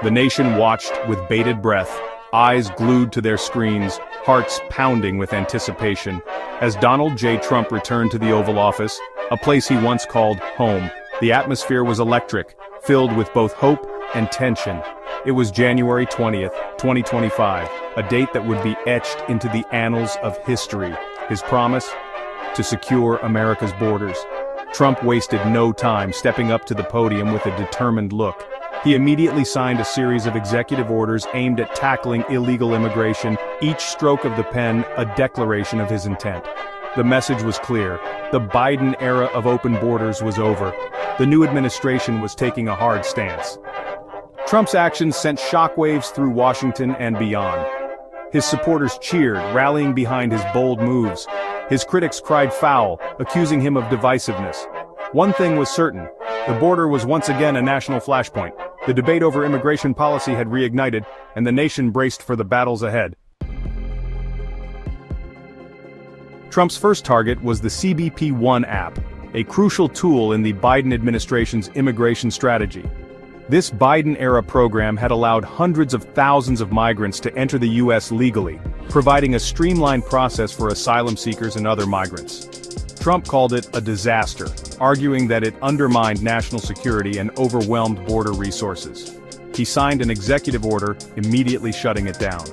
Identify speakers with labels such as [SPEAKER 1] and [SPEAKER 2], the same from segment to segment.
[SPEAKER 1] The nation watched with bated breath, eyes glued to their screens, hearts pounding with anticipation, as Donald J. Trump returned to the Oval Office, a place he once called home. The atmosphere was electric, filled with both hope and tension. It was January 20th, 2025, a date that would be etched into the annals of history. His promise? To secure America's borders. Trump wasted no time stepping up to the podium with a determined look. He immediately signed a series of executive orders aimed at tackling illegal immigration, each stroke of the pen a declaration of his intent. The message was clear. The Biden era of open borders was over. The new administration was taking a hard stance. Trump's actions sent shockwaves through Washington and beyond. His supporters cheered, rallying behind his bold moves. His critics cried foul, accusing him of divisiveness. One thing was certain: the border was once again a national flashpoint. The debate over immigration policy had reignited, and the nation braced for the battles ahead. Trump's first target was the CBP One app, a crucial tool in the Biden administration's immigration strategy. This Biden-era program had allowed hundreds of thousands of migrants to enter the U.S. legally, providing a streamlined process for asylum seekers and other migrants. Trump called it a disaster, arguing that it undermined national security and overwhelmed border resources. He signed an executive order, immediately shutting it down.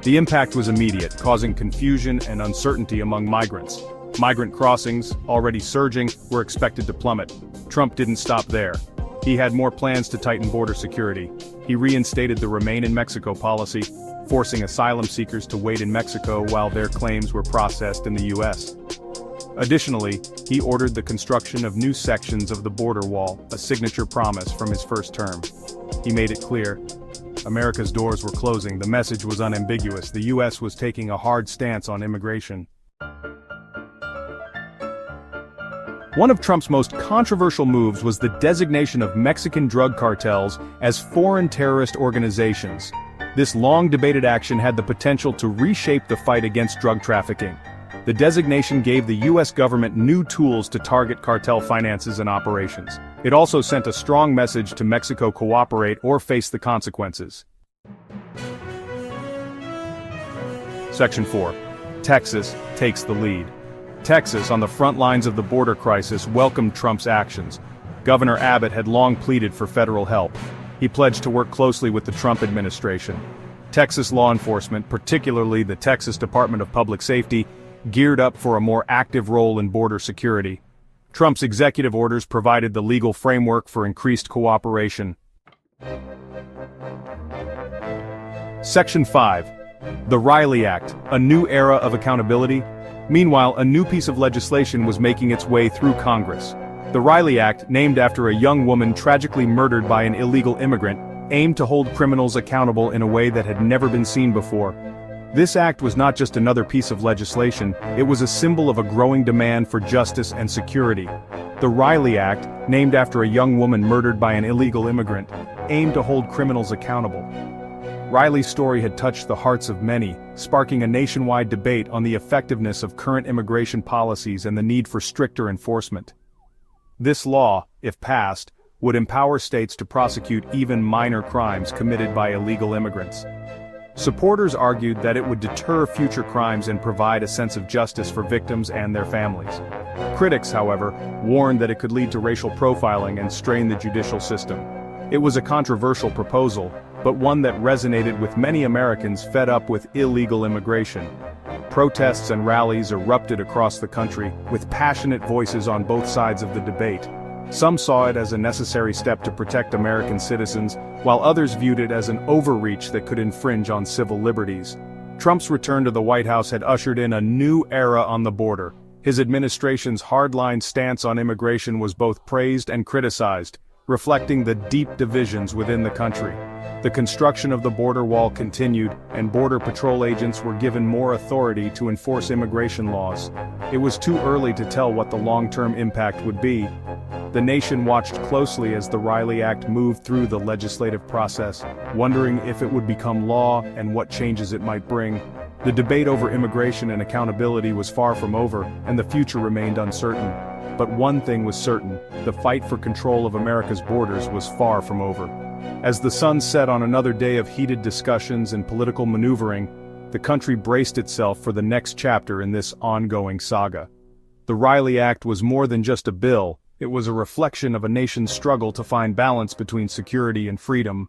[SPEAKER 1] The impact was immediate, causing confusion and uncertainty among migrants. Migrant crossings, already surging, were expected to plummet. Trump didn't stop there. He had more plans to tighten border security. He reinstated the Remain in Mexico policy, forcing asylum seekers to wait in Mexico while their claims were processed in the U.S. Additionally, he ordered the construction of new sections of the border wall, a signature promise from his first term. He made it clear: America's doors were closing. The message was unambiguous. The U.S. was taking a hard stance on immigration. One of Trump's most controversial moves was the designation of Mexican drug cartels as foreign terrorist organizations. This long-debated action had the potential to reshape the fight against drug trafficking. The designation gave the U.S. government new tools to target cartel finances and operations. It also sent a strong message to Mexico: cooperate or face the consequences. Section 4. Texas takes the lead. Texas, on the front lines of the border crisis, welcomed Trump's actions. Governor Abbott had long pleaded for federal help. He pledged to work closely with the Trump administration. Texas law enforcement, particularly the Texas Department of Public Safety, geared up for a more active role in border security. Trump's executive orders provided the legal framework for increased cooperation. Section 5. The Riley Act, a new era of accountability. Meanwhile, a new piece of legislation was making its way through Congress. The Riley Act, named after a young woman tragically murdered by an illegal immigrant, aimed to hold criminals accountable in a way that had never been seen before. This act was not just another piece of legislation, it was a symbol of a growing demand for justice and security. The Riley Act, named after a young woman murdered by an illegal immigrant, aimed to hold criminals accountable. Riley's story had touched the hearts of many, sparking a nationwide debate on the effectiveness of current immigration policies and the need for stricter enforcement. This law, if passed, would empower states to prosecute even minor crimes committed by illegal immigrants. Supporters argued that it would deter future crimes and provide a sense of justice for victims and their families. Critics, however, warned that it could lead to racial profiling and strain the judicial system. It was a controversial proposal, but one that resonated with many Americans fed up with illegal immigration. Protests and rallies erupted across the country, with passionate voices on both sides of the debate. Some saw it as a necessary step to protect American citizens, while others viewed it as an overreach that could infringe on civil liberties. Trump's return to the White House had ushered in a new era on the border. His administration's hardline stance on immigration was both praised and criticized, reflecting the deep divisions within the country. The construction of the border wall continued, and Border Patrol agents were given more authority to enforce immigration laws. It was too early to tell what the long-term impact would be. The nation watched closely as the Riley Act moved through the legislative process, wondering if it would become law and what changes it might bring. The debate over immigration and accountability was far from over, and the future remained uncertain. But one thing was certain, the fight for control of America's borders was far from over. As the sun set on another day of heated discussions and political maneuvering, the country braced itself for the next chapter in this ongoing saga. The Riley Act was more than just a bill, it was a reflection of a nation's struggle to find balance between security and freedom,